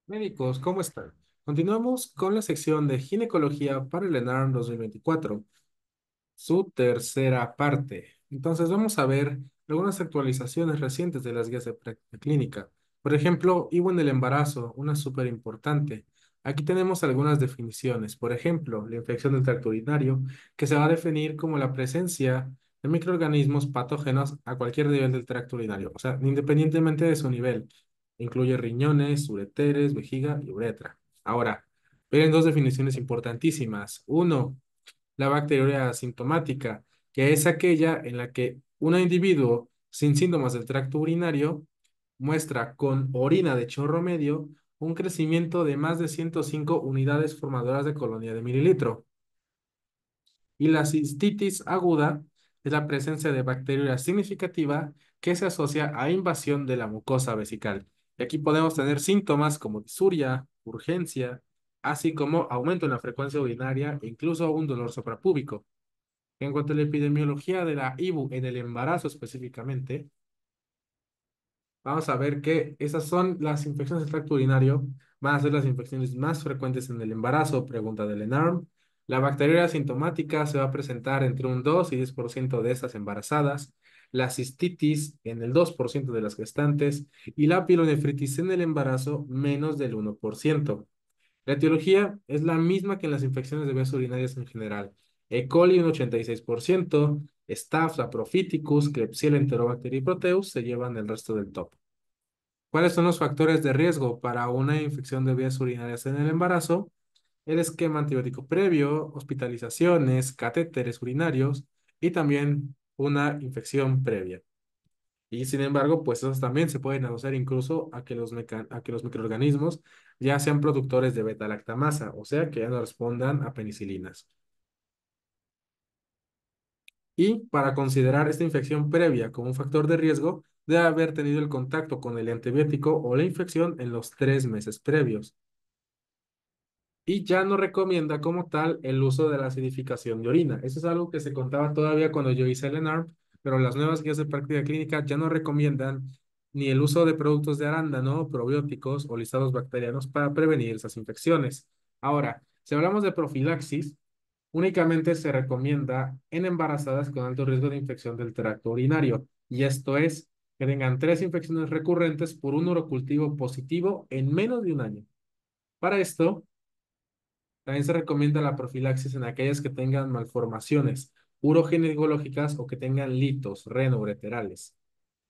Médicos, ¿cómo están? Continuamos con la sección de ginecología para el ENARM 2024, su tercera parte. Entonces vamos a ver algunas actualizaciones recientes de las guías de práctica clínica. Por ejemplo, IVO en el embarazo, una súper importante. Aquí tenemos algunas definiciones. Por ejemplo, la infección del tracto urinario, que se va a definir como la presencia de microorganismos patógenos a cualquier nivel del tracto urinario, o sea, independientemente de su nivel. Incluye riñones, ureteres, vejiga y uretra. Ahora, vienen dos definiciones importantísimas. Uno, la bacteriuria asintomática, que es aquella en la que un individuo sin síntomas del tracto urinario muestra con orina de chorro medio un crecimiento de más de 105 unidades formadoras de colonia de mililitro. Y la cistitis aguda es la presencia de bacteriuria significativa que se asocia a invasión de la mucosa vesical. Y aquí podemos tener síntomas como disuria, urgencia, así como aumento en la frecuencia urinaria e incluso un dolor suprapúbico. En cuanto a la epidemiología de la IBU en el embarazo específicamente, vamos a ver que esas son las infecciones del tracto urinario, van a ser las infecciones más frecuentes en el embarazo, pregunta del ENARM. La bacteriuria asintomática se va a presentar entre un 2 y 10% de estas embarazadas, la cistitis en el 2% de las gestantes y la pielonefritis en el embarazo menos del 1%. La etiología es la misma que en las infecciones de vías urinarias en general. E. coli un 86%, Staph, Saprophyticus, Klebsiella, Enterobacter y Proteus se llevan el resto del top. ¿Cuáles son los factores de riesgo para una infección de vías urinarias en el embarazo? El esquema antibiótico previo, hospitalizaciones, catéteres urinarios y también una infección previa. Y sin embargo, pues esos también se pueden asociar incluso a que a que los microorganismos ya sean productores de beta-lactamasa, o sea, que ya no respondan a penicilinas. Y para considerar esta infección previa como un factor de riesgo, debe haber tenido el contacto con el antibiótico o la infección en los 3 meses previos. Y ya no recomienda como tal el uso de la acidificación de orina. Eso es algo que se contaba todavía cuando yo hice el ENARM, pero las nuevas guías de práctica clínica ya no recomiendan ni el uso de productos de arándano, probióticos o listados bacterianos para prevenir esas infecciones. Ahora, si hablamos de profilaxis, únicamente se recomienda en embarazadas con alto riesgo de infección del tracto urinario, y esto es que tengan 3 infecciones recurrentes por un urocultivo positivo en menos de un año. Para esto, también se recomienda la profilaxis en aquellas que tengan malformaciones uroginecológicas o que tengan litos renoureterales.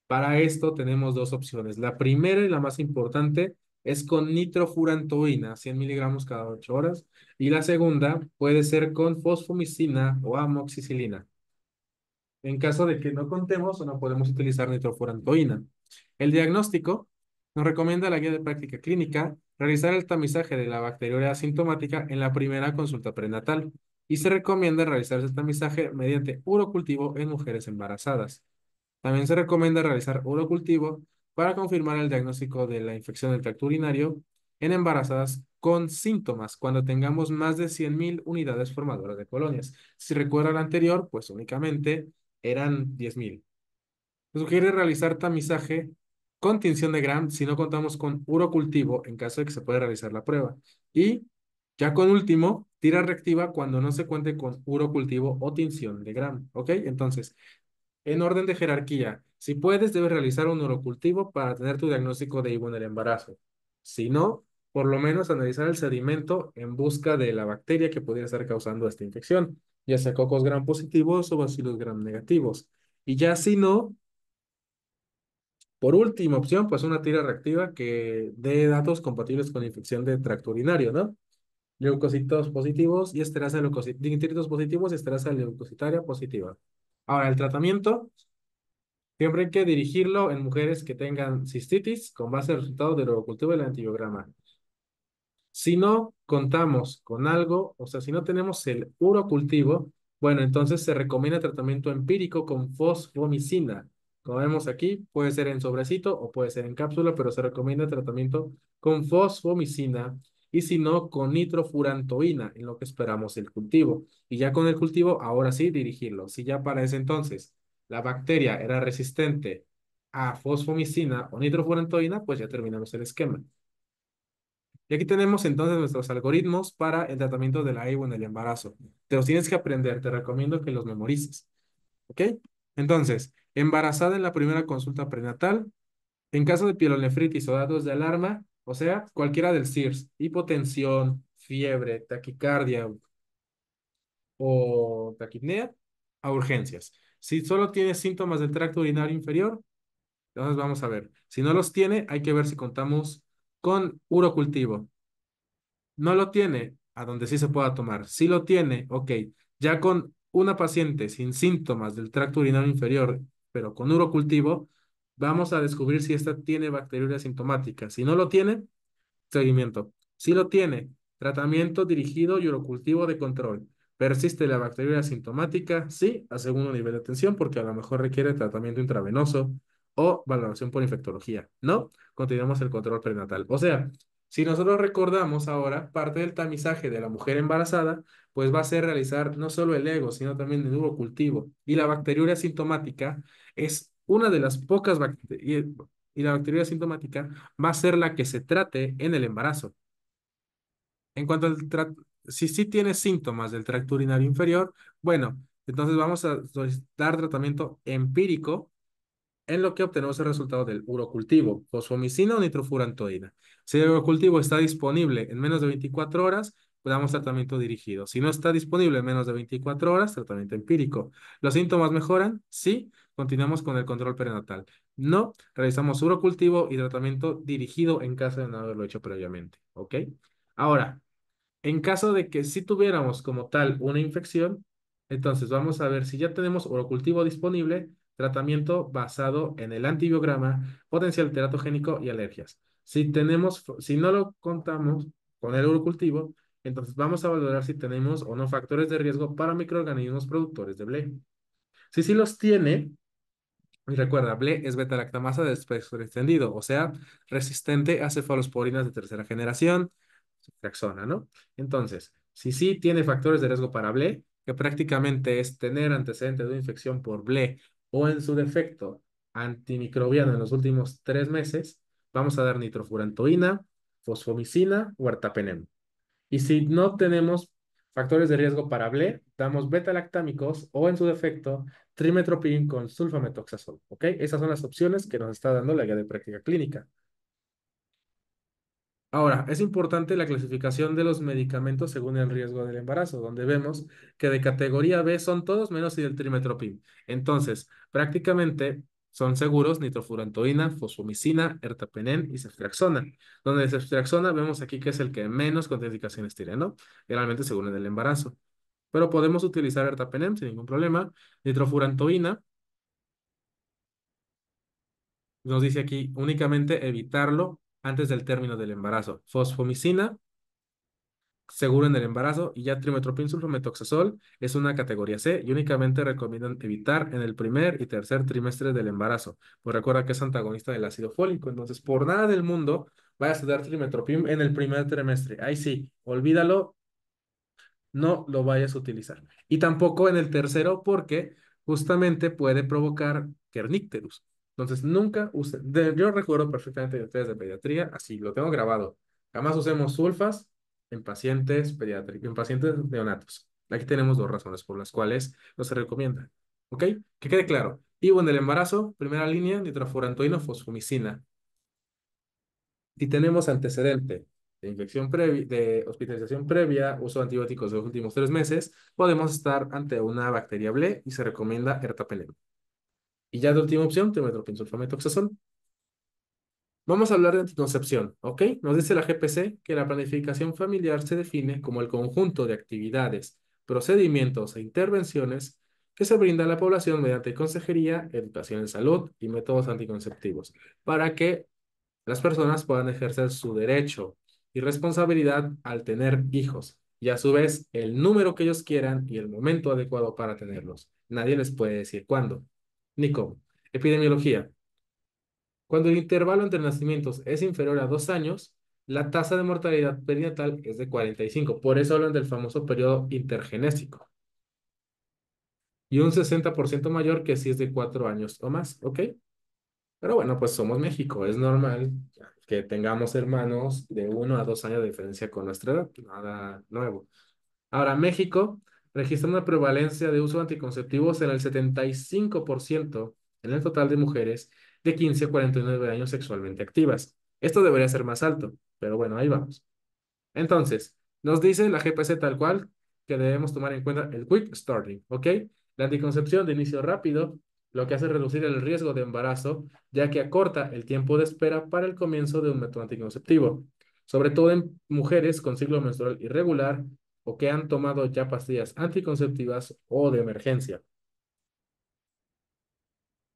Para esto tenemos dos opciones. La primera y la más importante es con nitrofurantoína, 100 miligramos cada 8 horas. Y la segunda puede ser con fosfomicina o amoxicilina. En caso de que no contemos o no podemos utilizar nitrofurantoína. El diagnóstico nos recomienda la guía de práctica clínica realizar el tamizaje de la bacteriuria asintomática en la primera consulta prenatal y se recomienda realizar ese tamizaje mediante urocultivo en mujeres embarazadas. También se recomienda realizar urocultivo para confirmar el diagnóstico de la infección del tracto urinario en embarazadas con síntomas cuando tengamos más de 100.000 unidades formadoras de colonias. Si recuerda el anterior, pues únicamente eran 10.000. Se sugiere realizar tamizaje con tinción de Gram si no contamos con urocultivo en caso de que se pueda realizar la prueba. Y ya con último, tira reactiva cuando no se cuente con urocultivo o tinción de Gram. ¿Ok? Entonces, en orden de jerarquía, si puedes, debes realizar un urocultivo para tener tu diagnóstico de IVO en el embarazo. Si no, por lo menos analizar el sedimento en busca de la bacteria que podría estar causando esta infección, ya sea cocos gram positivos o bacilos gram negativos. Y ya si no, por última opción, pues una tira reactiva que dé datos compatibles con infección de tracto urinario, ¿no? Leucocitos positivos y esterasa nitritos positivos y esterasa leucocitaria positiva. Ahora, el tratamiento. Siempre hay que dirigirlo en mujeres que tengan cistitis con base al resultado del urocultivo y el antibiograma. Si no contamos con algo, o sea, si no tenemos el urocultivo, bueno, entonces se recomienda tratamiento empírico con fosfomicina. Como vemos aquí, puede ser en sobrecito o puede ser en cápsula, pero se recomienda tratamiento con fosfomicina y si no, con nitrofurantoína, en lo que esperamos el cultivo. Y ya con el cultivo, ahora sí dirigirlo. Si ya para ese entonces la bacteria era resistente a fosfomicina o nitrofurantoína, pues ya terminamos el esquema. Y aquí tenemos entonces nuestros algoritmos para el tratamiento de la IVA en el embarazo. Te los tienes que aprender, te recomiendo que los memorices. ¿Ok? Entonces, embarazada en la primera consulta prenatal, en caso de pielonefritis o datos de alarma, o sea, cualquiera del CIRS, hipotensión, fiebre, taquicardia o taquipnea, a urgencias. Si solo tiene síntomas del tracto urinario inferior, entonces vamos a ver. Si no los tiene, hay que ver si contamos con urocultivo. No lo tiene, a donde sí se pueda tomar. Si lo tiene, ok. Ya con una paciente sin síntomas del tracto urinario inferior, pero con urocultivo, vamos a descubrir si esta tiene bacteriuria sintomática. Si no lo tiene, seguimiento. Si lo tiene, tratamiento dirigido y urocultivo de control. Persiste la bacteria asintomática, sí, a segundo nivel de atención, porque a lo mejor requiere tratamiento intravenoso o valoración por infectología. No, continuamos el control prenatal. O sea, si nosotros recordamos ahora, parte del tamizaje de la mujer embarazada, pues va a ser realizar no solo el ego, sino también el urocultivo. Y la bacteriuria asintomática es una de las pocas bacterias, y la bacteria asintomática va a ser la que se trate en el embarazo. En cuanto al si sí tiene síntomas del tracto urinario inferior, bueno, entonces vamos a solicitar tratamiento empírico en lo que obtenemos el resultado del urocultivo, fosfomicina o nitrofurantoína. Si el urocultivo está disponible en menos de 24 horas, pues damos tratamiento dirigido. Si no está disponible en menos de 24 horas, tratamiento empírico. ¿Los síntomas mejoran? Sí, continuamos con el control prenatal. No, realizamos urocultivo y tratamiento dirigido en caso de no haberlo hecho previamente. ¿Ok? Ahora, en caso de que si tuviéramos como tal una infección, entonces vamos a ver si ya tenemos urocultivo disponible, tratamiento basado en el antibiograma, potencial teratogénico y alergias. Si no lo contamos con el urocultivo, entonces vamos a valorar si tenemos o no factores de riesgo para microorganismos productores de BLE. Si sí los tiene, y recuerda, BLE es beta-lactamasa de espectro extendido, o sea, resistente a cefalosporinas de tercera generación, Traxona, ¿no? Entonces, si sí tiene factores de riesgo para BLE, que prácticamente es tener antecedentes de infección por BLE o en su defecto antimicrobiano en los últimos 3 meses, vamos a dar nitrofurantoína, fosfomicina o ertapenem. Y si no tenemos factores de riesgo para BLE, damos beta-lactámicos o en su defecto trimetoprim con sulfametoxazol, ¿ok? Esas son las opciones que nos está dando la guía de práctica clínica. Ahora, es importante la clasificación de los medicamentos según el riesgo del embarazo, donde vemos que de categoría B son todos menos el trimestoprim. Entonces, prácticamente son seguros nitrofurantoína, fosfomicina, ertapenem y ceftriaxona. Donde ceftriaxona vemos aquí que es el que menos contraindicaciones tiene, ¿no? Generalmente según el embarazo. Pero podemos utilizar ertapenem sin ningún problema. Nitrofurantoína, nos dice aquí únicamente evitarlo antes del término del embarazo. Fosfomicina seguro en el embarazo y ya trimestoprim sulfametoxazol es una categoría C y únicamente recomiendan evitar en el primer y tercer trimestre del embarazo. Pues recuerda que es antagonista del ácido fólico, entonces por nada del mundo vayas a dar trimestoprim en el primer trimestre. Ahí sí, olvídalo, no lo vayas a utilizar. Y tampoco en el tercero porque justamente puede provocar kernicterus. Entonces, nunca use, yo recuerdo perfectamente de ustedes de pediatría, así lo tengo grabado. Jamás usemos sulfas en pacientes pediátricos, en pacientes neonatos. Aquí tenemos dos razones por las cuales no se recomienda. ¿Ok? Que quede claro. Y en el embarazo, primera línea, nitrofurantoína, fosfomicina. Si tenemos antecedente de infección previa, de hospitalización previa, uso de antibióticos de los últimos 3 meses, podemos estar ante una bacteria BLE y se recomienda ertapenem. Y ya de última opción, trimestoprim-sulfametoxazol. Vamos a hablar de anticoncepción, ¿ok? Nos dice la GPC que la planificación familiar se define como el conjunto de actividades, procedimientos e intervenciones que se brinda a la población mediante consejería, educación en salud y métodos anticonceptivos, para que las personas puedan ejercer su derecho y responsabilidad al tener hijos y a su vez el número que ellos quieran y el momento adecuado para tenerlos. Nadie les puede decir cuándo ni cómo. Epidemiología. Cuando el intervalo entre nacimientos es inferior a 2 años, la tasa de mortalidad perinatal es de 45. Por eso hablan del famoso periodo intergenésico. Y un 60% mayor que si es de 4 años o más, ¿ok? Pero bueno, pues somos México, es normal. que tengamos hermanos de 1 a 2 años de diferencia con nuestra edad, nada nuevo. Ahora, México registra una prevalencia de uso de anticonceptivos en el 75% en el total de mujeres de 15 a 49 años sexualmente activas. Esto debería ser más alto, pero bueno, ahí vamos. Entonces, nos dice la GPC tal cual que debemos tomar en cuenta el quick starting, ¿ok? La anticoncepción de inicio rápido, lo que hace reducir el riesgo de embarazo, ya que acorta el tiempo de espera para el comienzo de un método anticonceptivo, sobre todo en mujeres con ciclo menstrual irregular o que han tomado ya pastillas anticonceptivas o de emergencia.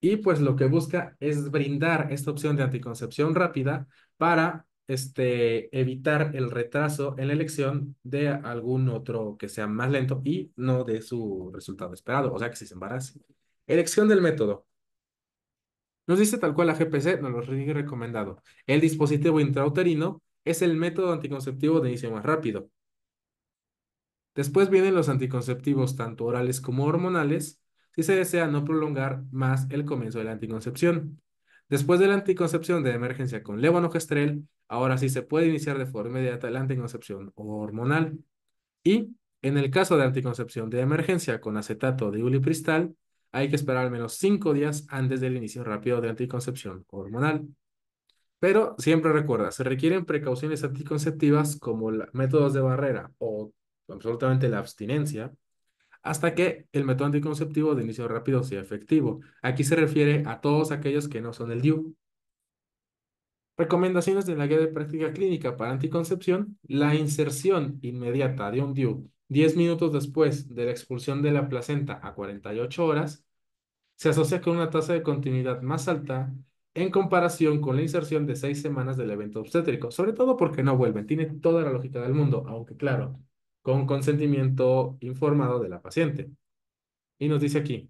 Y pues lo que busca es brindar esta opción de anticoncepción rápida para evitar el retraso en la elección de algún otro que sea más lento y no de su resultado esperado, o sea que si se embarace. Elección del método. Nos dice tal cual la GPC, nos lo sigue recomendado. El dispositivo intrauterino es el método anticonceptivo de inicio más rápido. Después vienen los anticonceptivos, tanto orales como hormonales, si se desea no prolongar más el comienzo de la anticoncepción. Después de la anticoncepción de emergencia con levonorgestrel, ahora sí se puede iniciar de forma inmediata la anticoncepción hormonal. Y en el caso de anticoncepción de emergencia con acetato de ulipristal, hay que esperar al menos 5 días antes del inicio rápido de anticoncepción hormonal. Pero siempre recuerda, se requieren precauciones anticonceptivas como métodos de barrera o absolutamente la abstinencia hasta que el método anticonceptivo de inicio rápido sea efectivo. Aquí se refiere a todos aquellos que no son el DIU. Recomendaciones de la guía de práctica clínica para anticoncepción. La inserción inmediata de un DIU 10 minutos después de la expulsión de la placenta a 48 horas se asocia con una tasa de continuidad más alta en comparación con la inserción de 6 semanas del evento obstétrico, sobre todo porque no vuelven. Tiene toda la lógica del mundo, aunque claro, con consentimiento informado de la paciente. Y nos dice aquí,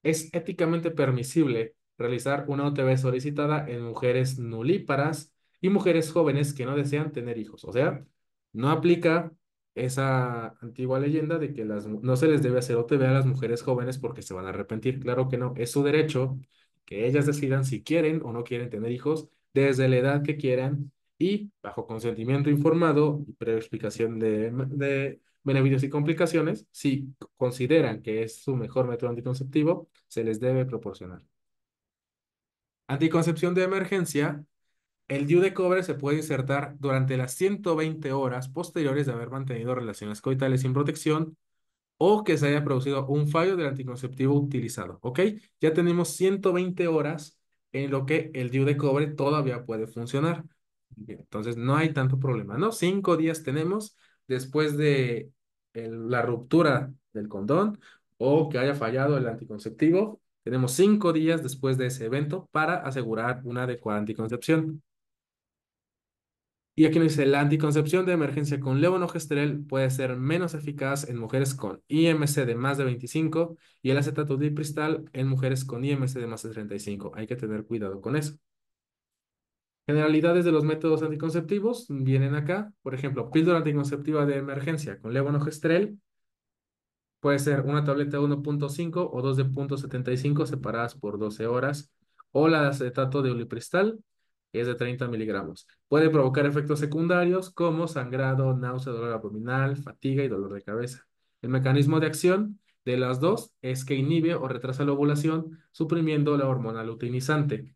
es éticamente permisible realizar una OTB solicitada en mujeres nulíparas y mujeres jóvenes que no desean tener hijos. O sea, no aplica esa antigua leyenda de que no se les debe hacer OTB a las mujeres jóvenes porque se van a arrepentir. Claro que no, es su derecho que ellas decidan si quieren o no quieren tener hijos desde la edad que quieran y bajo consentimiento informado y previa explicación de beneficios y complicaciones, si consideran que es su mejor método anticonceptivo, se les debe proporcionar. Anticoncepción de emergencia. El DIU de cobre se puede insertar durante las 120 horas posteriores de haber mantenido relaciones coitales sin protección o que se haya producido un fallo del anticonceptivo utilizado, ¿ok? Ya tenemos 120 horas en lo que el DIU de cobre todavía puede funcionar. Bien, entonces no hay tanto problema, ¿no? 5 días tenemos después de la ruptura del condón o que haya fallado el anticonceptivo. Tenemos 5 días después de ese evento para asegurar una adecuada anticoncepción. Y aquí nos dice, la anticoncepción de emergencia con levonorgestrel puede ser menos eficaz en mujeres con IMC de más de 25 y el acetato dipristal en mujeres con IMC de más de 35. Hay que tener cuidado con eso. Generalidades de los métodos anticonceptivos vienen acá. Por ejemplo, píldora anticonceptiva de emergencia con levonorgestrel puede ser una tableta de 1,5 o dos de 0,75 separadas por 12 horas. O la de acetato de ulipristal, que es de 30 miligramos. Puede provocar efectos secundarios como sangrado, náusea, dolor abdominal, fatiga y dolor de cabeza. El mecanismo de acción de las dos es que inhibe o retrasa la ovulación, suprimiendo la hormona luteinizante.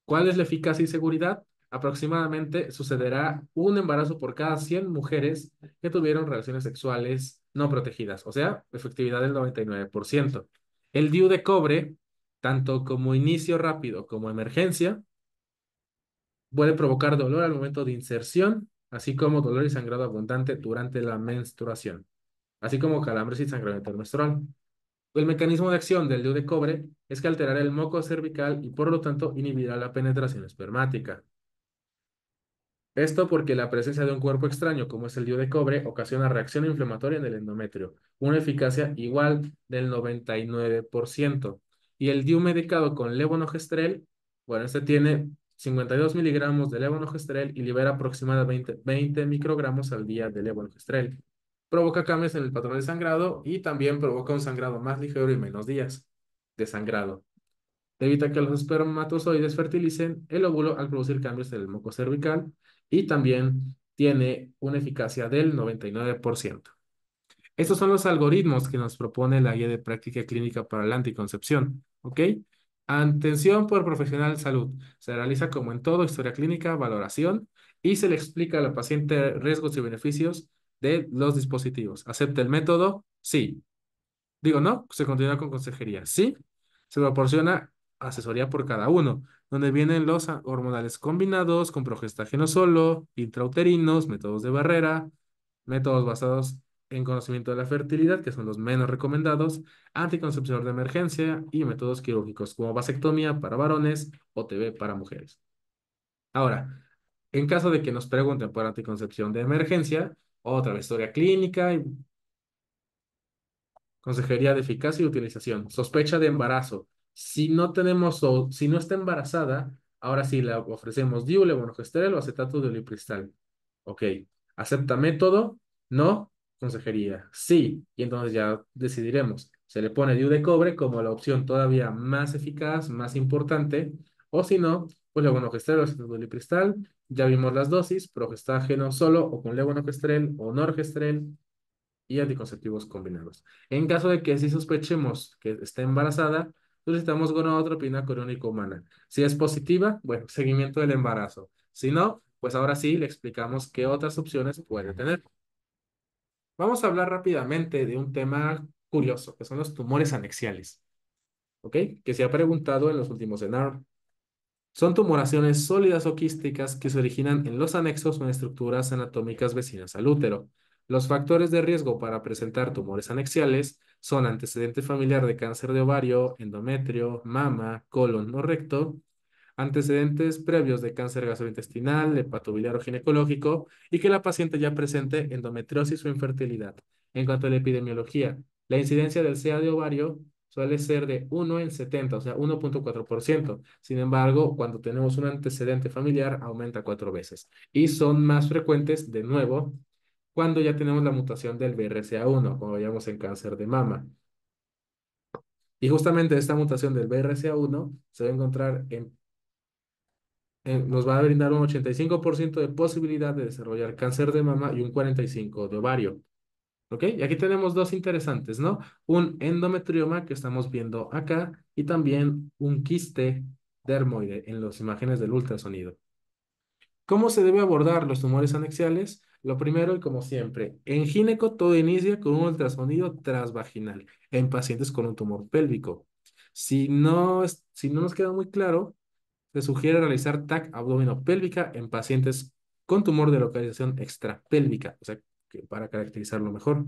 ¿Cuál es la eficacia y seguridad? Aproximadamente sucederá un embarazo por cada 100 mujeres que tuvieron relaciones sexuales no protegidas, o sea, efectividad del 99%. El DIU de cobre, tanto como inicio rápido como emergencia, puede provocar dolor al momento de inserción, así como dolor y sangrado abundante durante la menstruación, así como calambres y sangramiento menstrual. El mecanismo de acción del DIU de cobre es que alterará el moco cervical y por lo tanto inhibirá la penetración espermática. Esto porque la presencia de un cuerpo extraño, como es el DIU de cobre, ocasiona reacción inflamatoria en el endometrio, una eficacia igual del 99%. Y el DIU medicado con levonorgestrel, bueno, este tiene 52 miligramos de levonorgestrel y libera aproximadamente 20 microgramos al día de levonorgestrel. Provoca cambios en el patrón de sangrado y también provoca un sangrado más ligero y menos días de sangrado. evita que los espermatozoides fertilicen el óvulo al producir cambios en el moco cervical y también tiene una eficacia del 99%. Estos son los algoritmos que nos propone la guía de práctica clínica para la anticoncepción, ¿ok? Atención por profesional de salud. Se realiza como en todo, historia clínica, valoración y se le explica a la paciente riesgos y beneficios de los dispositivos. ¿Acepta el método? Sí. Digo, no, se continúa con consejería. Sí, se proporciona asesoría por cada uno, donde vienen los hormonales combinados con progestágeno solo, intrauterinos, métodos de barrera, métodos basados en conocimiento de la fertilidad, que son los menos recomendados, anticoncepción de emergencia y métodos quirúrgicos como vasectomía para varones o TB para mujeres. Ahora, en caso de que nos pregunten por anticoncepción de emergencia, otra vez historia clínica, consejería de eficacia y utilización. Sospecha de embarazo. Si no tenemos o si no está embarazada, ahora sí le ofrecemos DIU, levonorgestrel o acetato de ulipristal. Ok. ¿Acepta método? No. Consejería. Sí. Y entonces ya decidiremos. Se le pone DIU de cobre como la opción todavía más eficaz, más importante. O si no, pues levonorgestrel o acetato de ulipristal. Ya vimos las dosis, progestágeno solo o con levonorgestrel o norgestrel y anticonceptivos combinados. En caso de que sí sospechemos que está embarazada, solicitamos gonadotropina coriónica humana. Si es positiva, bueno, seguimiento del embarazo. Si no, pues ahora sí le explicamos qué otras opciones puede tener. Vamos a hablar rápidamente de un tema curioso, que son los tumores anexiales, ¿ok? Que se ha preguntado en los últimos ENAR. Son tumoraciones sólidas o quísticas que se originan en los anexos o en estructuras anatómicas vecinas al útero. Los factores de riesgo para presentar tumores anexiales son antecedente familiar de cáncer de ovario, endometrio, mama, colon o recto, antecedentes previos de cáncer gastrointestinal, hepatobiliar o ginecológico y que la paciente ya presente endometriosis o infertilidad. En cuanto a la epidemiología, la incidencia del CA de ovario suele ser de 1 en 70, o sea, 1,4%. Sin embargo, cuando tenemos un antecedente familiar, aumenta 4 veces. Y son más frecuentes, de nuevo, cuando ya tenemos la mutación del BRCA1, como veíamos en cáncer de mama. Y justamente esta mutación del BRCA1 se va a encontrar nos va a brindar un 85% de posibilidad de desarrollar cáncer de mama y un 45% de ovario. ¿Ok? Y aquí tenemos dos interesantes, ¿no? Un endometrioma que estamos viendo acá y también un quiste dermoide en las imágenes del ultrasonido. ¿Cómo se debe abordar los tumores anexiales? Lo primero y como siempre, en gineco todo inicia con un ultrasonido transvaginal en pacientes con un tumor pélvico. Si no nos queda muy claro, se sugiere realizar TAC abdominopélvica en pacientes con tumor de localización extrapélvica, o sea, para caracterizarlo mejor.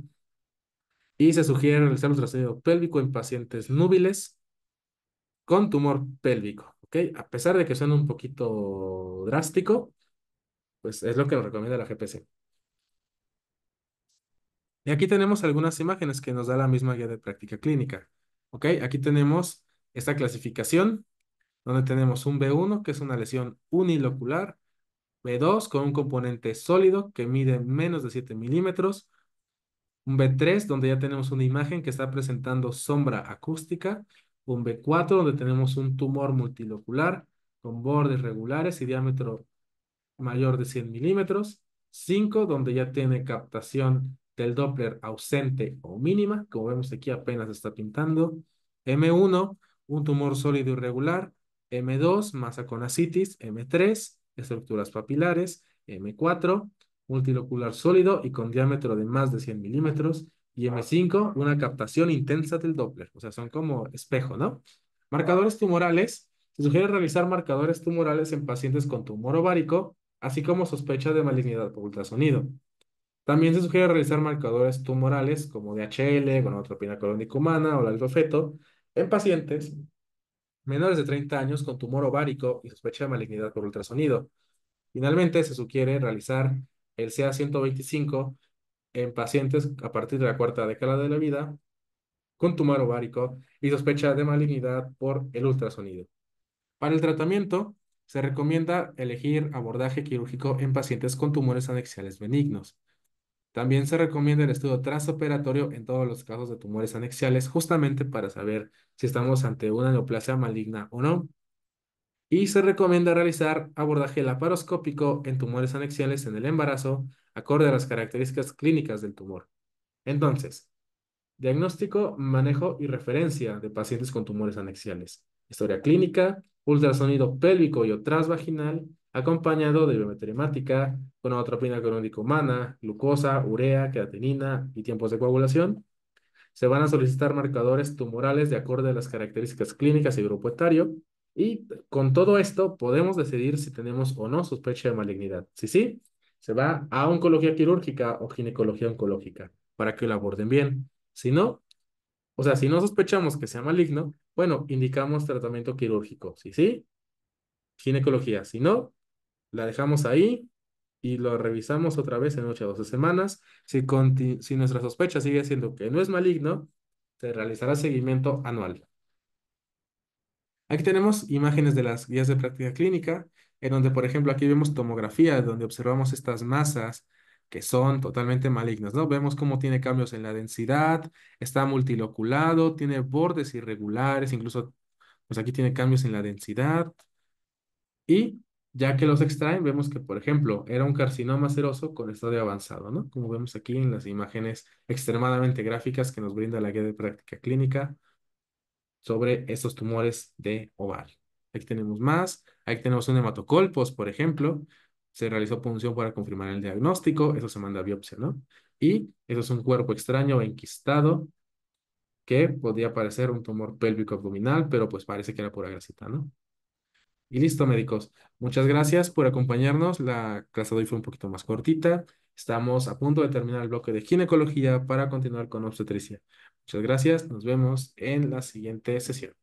Y se sugiere realizar ultrasonido pélvico en pacientes núbiles con tumor pélvico, ¿ok? A pesar de que suena un poquito drástico, pues es lo que nos recomienda la GPC. Y aquí tenemos algunas imágenes que nos da la misma guía de práctica clínica, ¿ok? Aquí tenemos esta clasificación, donde tenemos un B1, que es una lesión unilocular, B2 con un componente sólido que mide menos de 7 milímetros. Un B3 donde ya tenemos una imagen que está presentando sombra acústica. Un B4 donde tenemos un tumor multilocular con bordes regulares y diámetro mayor de 100 milímetros. 5 donde ya tiene captación del Doppler ausente o mínima. Como vemos aquí apenas está pintando. M1 un tumor sólido irregular. M2 masa con ascitis. M3 estructuras papilares. M4 multilocular sólido y con diámetro de más de 100 milímetros. Y M5 una captación intensa del Doppler. O sea, son como espejo, ¿no? Marcadores tumorales. Se sugiere realizar marcadores tumorales en pacientes con tumor ovárico, así como sospecha de malignidad por ultrasonido. También se sugiere realizar marcadores tumorales como DHL, gonadotropina colónica humana o la alfafeto en pacientes menores de 30 años con tumor ovárico y sospecha de malignidad por ultrasonido. Finalmente, se sugiere realizar el CA-125 en pacientes a partir de la cuarta década de la vida con tumor ovárico y sospecha de malignidad por el ultrasonido. Para el tratamiento, se recomienda elegir abordaje quirúrgico en pacientes con tumores anexiales benignos. También se recomienda el estudio transoperatorio en todos los casos de tumores anexiales, justamente para saber si estamos ante una neoplasia maligna o no. Y se recomienda realizar abordaje laparoscópico en tumores anexiales en el embarazo, acorde a las características clínicas del tumor. Entonces, diagnóstico, manejo y referencia de pacientes con tumores anexiales. Historia clínica, ultrasonido pélvico y o transvaginal, acompañado de biometría hemática, gonadotropina crónica humana, glucosa, urea, creatinina y tiempos de coagulación. Se van a solicitar marcadores tumorales de acuerdo a las características clínicas y grupo etario. Y con todo esto podemos decidir si tenemos o no sospecha de malignidad. Si sí, se va a oncología quirúrgica o ginecología oncológica para que lo aborden bien. Si no, o sea, si no sospechamos que sea maligno, bueno, indicamos tratamiento quirúrgico. Si sí, ginecología. Si no, la dejamos ahí y lo revisamos otra vez en 8 a 12 semanas. Si nuestra sospecha sigue siendo que no es maligno, se realizará seguimiento anual. Aquí tenemos imágenes de las guías de práctica clínica, en donde, por ejemplo, aquí vemos tomografía, donde observamos estas masas que son totalmente malignas, ¿no? Vemos cómo tiene cambios en la densidad, está multiloculado, tiene bordes irregulares, incluso, pues aquí tiene cambios en la densidad. Y ya que los extraen, vemos que, por ejemplo, era un carcinoma seroso con estadio avanzado, ¿no? Como vemos aquí en las imágenes extremadamente gráficas que nos brinda la guía de práctica clínica sobre estos tumores de ovario. Aquí tenemos más. Aquí tenemos un hematocolpos, por ejemplo. Se realizó punción para confirmar el diagnóstico. Eso se manda a biopsia, ¿no? Y eso es un cuerpo extraño enquistado que podría parecer un tumor pélvico abdominal, pero pues parece que era pura grasita, ¿no? Y listo, médicos. Muchas gracias por acompañarnos. La clase de hoy fue un poquito más cortita. Estamos a punto de terminar el bloque de ginecología para continuar con obstetricia. Muchas gracias. Nos vemos en la siguiente sesión.